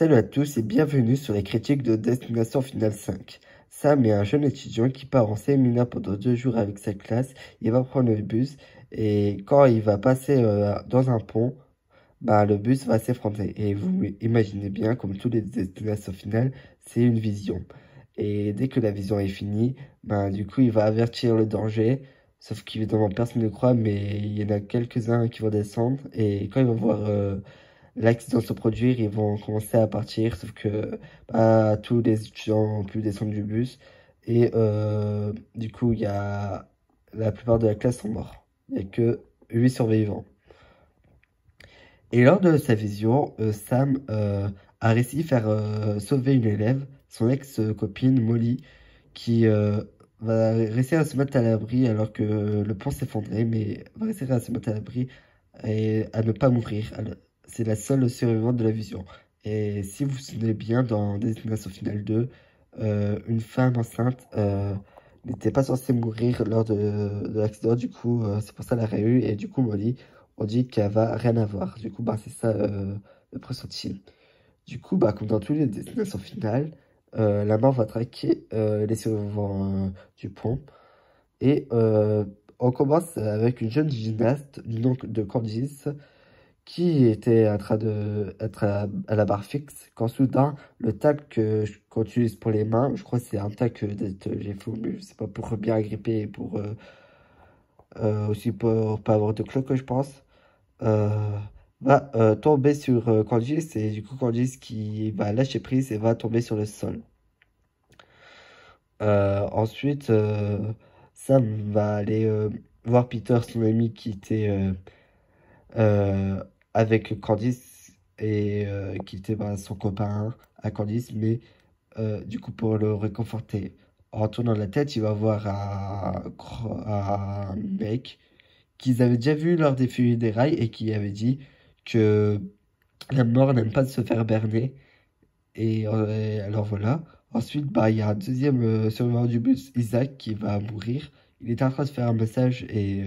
Salut à tous et bienvenue sur les critiques de Destination Finale 5. Sam est un jeune étudiant qui part en séminaire pendant 2 jours avec sa classe. Il va prendre le bus et quand il va passer dans un pont, le bus va s'effondrer. Et vous imaginez bien, comme tous les destinations finales, c'est une vision. Et dès que la vision est finie, du coup, il va avertir le danger. Sauf qu'évidemment, personne ne croit, mais il y en a quelques-uns qui vont descendre. Et quand ils vont voir l'accident se produire, ils vont commencer à partir, sauf que tous les étudiants ont pu descendre du bus. Et du coup, la plupart de la classe sont morts. Il n'y a que 8 survivants. Et lors de sa vision, Sam a réussi à faire sauver une élève, son ex-copine Molly, qui va réussir à se mettre à l'abri alors que le pont s'effondrait, mais va réussir à se mettre à l'abri et à ne pas mourir. C'est la seule survivante de la vision. Et si vous vous souvenez bien, dans Destination Finale 2, une femme enceinte n'était pas censée mourir lors de l'accident. Du coup, c'est pour ça qu'elle a eu. Et du coup, Molly, on dit qu'elle va rien avoir. Du coup, c'est ça le pressenti. Du coup, comme dans toutes les destinations finales, la mort va traquer les survivants du pont. Et on commence avec une jeune gymnaste du nom de Candice qui était en train d'être à la barre fixe quand soudain le tac qu'on utilise pour les mains, je crois que c'est un tac j'ai fait au mieux, je sais pas, pour bien agripper et pour aussi pour pas avoir de cloque, je pense, euh, va tomber sur Candice et du coup Candice qui va lâcher prise et va tomber sur le sol. Ensuite, Sam va aller voir Peter, son ami qui était euh, avec Candice et qui était son copain à Candice, mais du coup pour le réconforter. En tournant la tête, il va voir un mec qu'ils avaient déjà vu lors des funérailles et qui avait dit que la mort n'aime pas se faire berner. Et alors voilà. Ensuite, il y a un deuxième survivant du bus, Isaac, qui va mourir. Il est en train de faire un massage et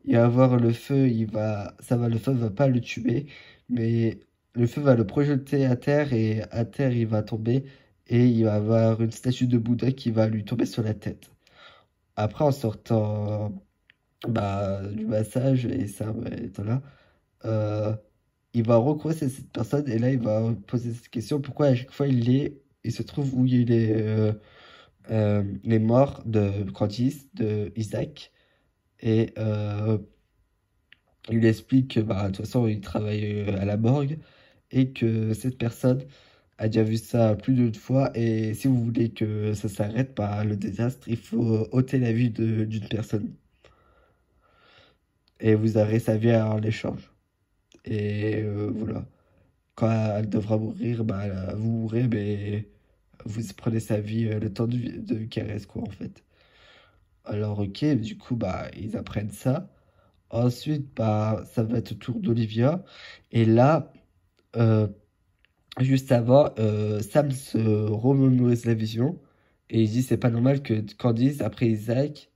il va avoir le feu. Le feu va pas le tuer, mais le feu va le projeter à terre et à terre il va tomber et il va avoir une statue de Bouddha qui va lui tomber sur la tête. Après, en sortant du massage et ça étant là, euh, il va recroiser cette personne et là il va poser cette question pourquoi à chaque fois il se trouve où il est les morts de Candice, de Isaac et il explique que de toute façon il travaille à la morgue et que cette personne a déjà vu ça plus d'une fois et si vous voulez que ça s'arrête le désastre, il faut ôter la vie d'une personne et vous aurez sa vie en échange. Et voilà. Quand elle devra mourir, vous mourrez, mais vous prenez sa vie le temps de vie qu'elle reste, quoi, en fait. Alors, ok, du coup, ils apprennent ça. Ensuite, ça va être au tour d'Olivia. Et là, euh, juste avant, Sam se remémorise la vision. Et il dit, c'est pas normal que Candice, après Isaac,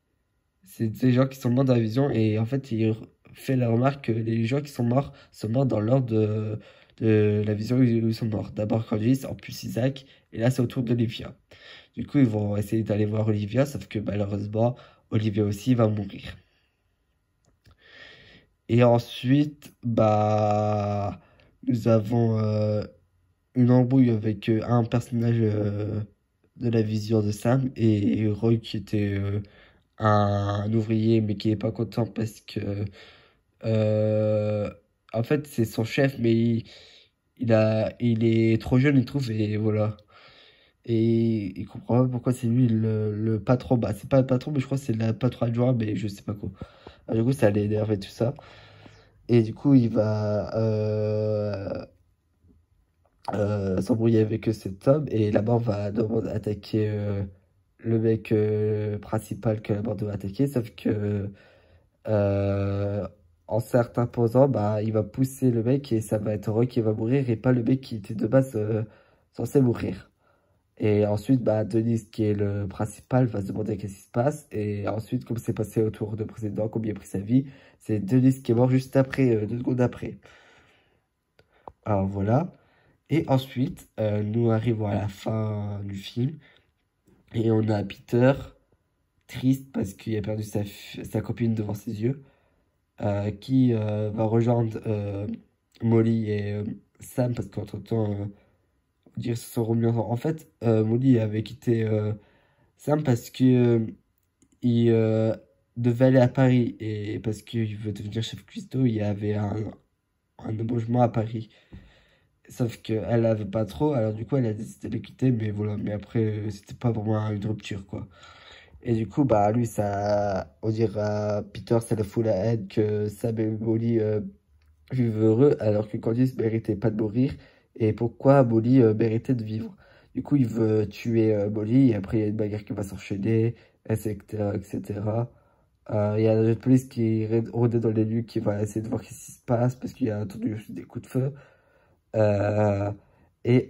c'est des gens qui sont morts dans la vision. Et en fait, il fait la remarque que les gens qui sont morts dans l'ordre de la vision où ils sont morts. D'abord Candice, en plus Isaac. Et là, c'est au tour d'Olivia. Du coup, ils vont essayer d'aller voir Olivia, sauf que malheureusement, Olivia aussi va mourir. Et ensuite, nous avons une embrouille avec un personnage de la vision de Sam et Roy qui était un ouvrier mais qui est pas content parce que euh, en fait c'est son chef mais il est trop jeune il trouve et voilà. Et il comprend pas pourquoi c'est lui le patron. C'est pas le patron, mais je crois que c'est le patron adjoint, mais je sais pas quoi. Du coup, ça l'énerve et tout ça. Et du coup, il va s'embrouiller avec cet homme. Et la mort va demander attaquer le mec principal que la mort doit attaquer. Sauf que euh, en s'interposant, il va pousser le mec et ça va être Roy qui va mourir et pas le mec qui était de base censé mourir. Et ensuite, Denise, qui est le principal, va se demander qu'est-ce qui se passe. Et ensuite, comme c'est passé au tour de précédent, combien il a pris sa vie, c'est Denise qui est mort juste après, 2 secondes après. Alors voilà. Et ensuite, nous arrivons à la fin du film et on a Peter triste parce qu'il a perdu sa copine devant ses yeux, qui va rejoindre Molly et Sam parce qu'entre-temps, dire se sont remis ensemble. En fait, Molly avait quitté Sam parce que il devait aller à Paris et parce qu'il veut devenir chef cuistot, il y avait un embauchement à Paris. Sauf qu'elle avait pas trop, alors du coup elle a décidé de le quitter, mais voilà, mais après c'était pas vraiment une rupture quoi. Et du coup, bah lui, ça, on dirait Peter, ça le fout la haine que Sam et Molly vivent heureux, alors que Candice méritait pas de mourir, et pourquoi Molly méritait de vivre. Du coup, il veut tuer Molly, et après il y a une bagarre qui va s'enchaîner, etc., etc. Il y a la police qui rôde dans les lieux, qui va essayer de voir ce qui se passe, parce qu'il y a entendu des coups de feu. Euh, et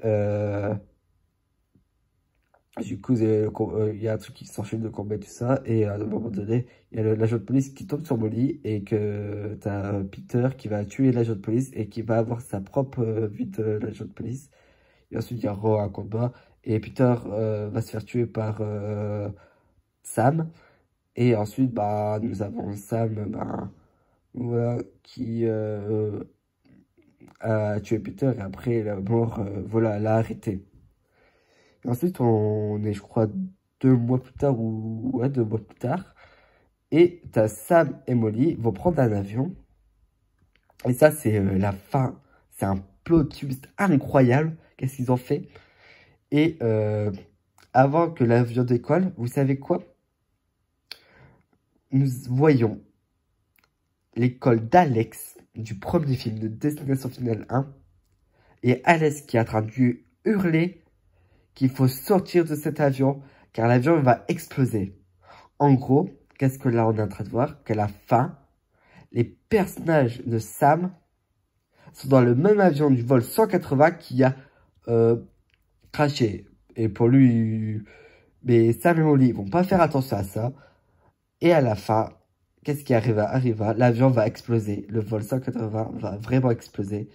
du coup, il y a un truc qui s'enchaîne de combat et tout ça. Et à un moment donné, il y a l'agent de police qui tombe sur Molly et que t'as Peter qui va tuer l'agent de police et qui va avoir sa propre vie de l'agent de police. Et ensuite, il y aura un combat et Peter va se faire tuer par Sam. Et ensuite, bah, nous avons Sam, bah, voilà, qui a tué Peter et après la mort, voilà, l'a arrêté. Et ensuite, on est, je crois, 2 mois plus tard, ou ouais, 2 mois plus tard. Et t'as Sam et Molly vont prendre un avion. Et ça, c'est la fin. C'est un plot twist incroyable. Qu'est-ce qu'ils ont fait? Et avant que l'avion décolle, vous savez quoi? Nous voyons l'école d'Alex du premier film de Destination Finale 1. Et Alex qui est en train de hurler qu'il faut sortir de cet avion car l'avion va exploser. En gros, qu'est-ce que là on est en train de voir? Qu'à la fin, les personnages de Sam sont dans le même avion du vol 180 qui a craché. Et pour lui, mais Sam et Molly vont pas faire attention à ça. Et à la fin, qu'est-ce qui arriva? L'avion va exploser. Le vol 180 va vraiment exploser.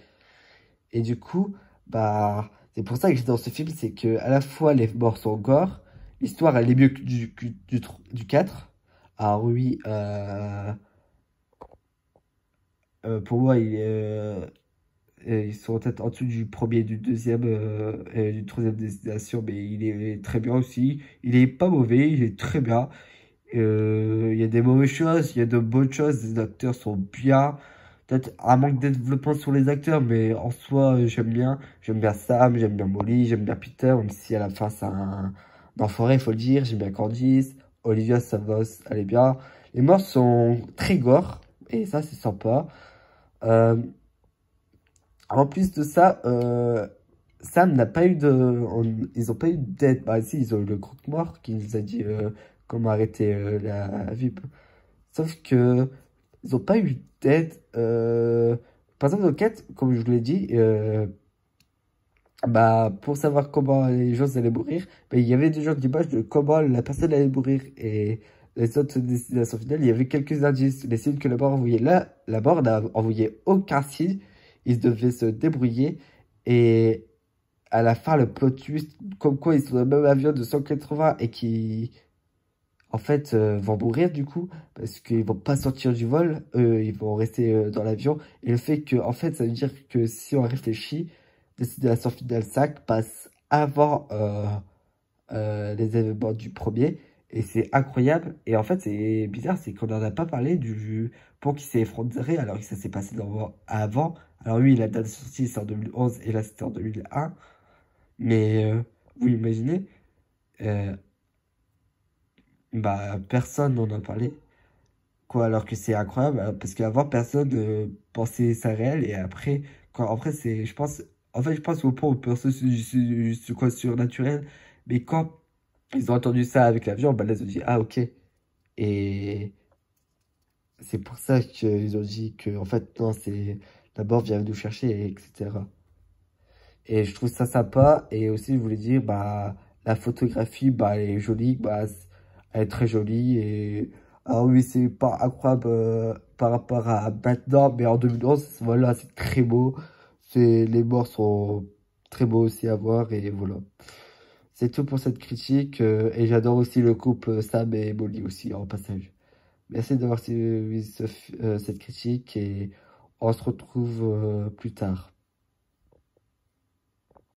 Et du coup, bah, c'est pour ça que j'étais dans ce film, c'est que à la fois les morts sont gore, l'histoire elle est mieux que du 4. Ah oui, pour moi, ils sont peut-être en dessous du premier, du deuxième et du troisième destination, mais il est très bien aussi. Il est pas mauvais, il est très bien. Il y a des mauvaises choses, il y a de bonnes choses, les acteurs sont bien. Peut-être un manque de développement sur les acteurs, mais en soi, j'aime bien. J'aime bien Sam, j'aime bien Molly, j'aime bien Peter, même si à la fin, c'est un enfoiré, il faut le dire. J'aime bien Candice, Olivia Savos, elle est bien. Les morts sont très gore, et ça, c'est sympa. Euh, En plus de ça, Sam n'a pas eu ils ont pas eu d'aide. Bah si, ils ont eu le croque-mort qui nous a dit comment arrêter la vie. Sauf que ils ont pas eu d'aide. Par exemple, dans le 4, comme je vous l'ai dit, bah pour savoir comment les gens allaient mourir, bah, il y avait des gens d'images de comment la personne allait mourir. Et les autres destinations finales, il y avait quelques indices. Les signes que la mort envoyait là, la mort n'a envoyé aucun signe. Ils devaient se débrouiller. Et à la fin, le plot twist, comme quoi ils sont dans le même avion de 180 et qui, en fait, vont mourir du coup, parce qu'ils vont pas sortir du vol, ils vont rester dans l'avion. Et le fait que, en fait, ça veut dire que si on réfléchit, Destination Finale 5 passe avant les événements du premier. Et c'est incroyable. Et en fait, c'est bizarre, c'est qu'on n'en a pas parlé du pont qui s'est effondré alors que ça s'est passé avant. Alors oui, la date de sortie c'est en 2011 et là c'était en 2001. Mais vous imaginez, euh, bah personne n'en a parlé. Quoi, alors que c'est incroyable, parce qu'avant personne pensait ça réel et après, après c'est, je pense, en fait je pense au point où personne se quoi surnaturel, mais quand ils ont entendu ça avec l'avion, bah là ils ont dit ah ok. Et c'est pour ça qu'ils ont dit que en fait non, c'est d'abord vient nous chercher, etc. Et je trouve ça sympa. Et aussi, je voulais dire, bah, la photographie, bah, elle est jolie, bah, elle est très jolie. Et, ah oui, c'est pas incroyable par rapport à maintenant, mais en 2011, voilà, c'est très beau. Les morts sont très beau aussi à voir, et voilà. C'est tout pour cette critique, et j'adore aussi le couple Sam et Molly aussi, en passage. Merci d'avoir suivi cette critique, et on se retrouve plus tard.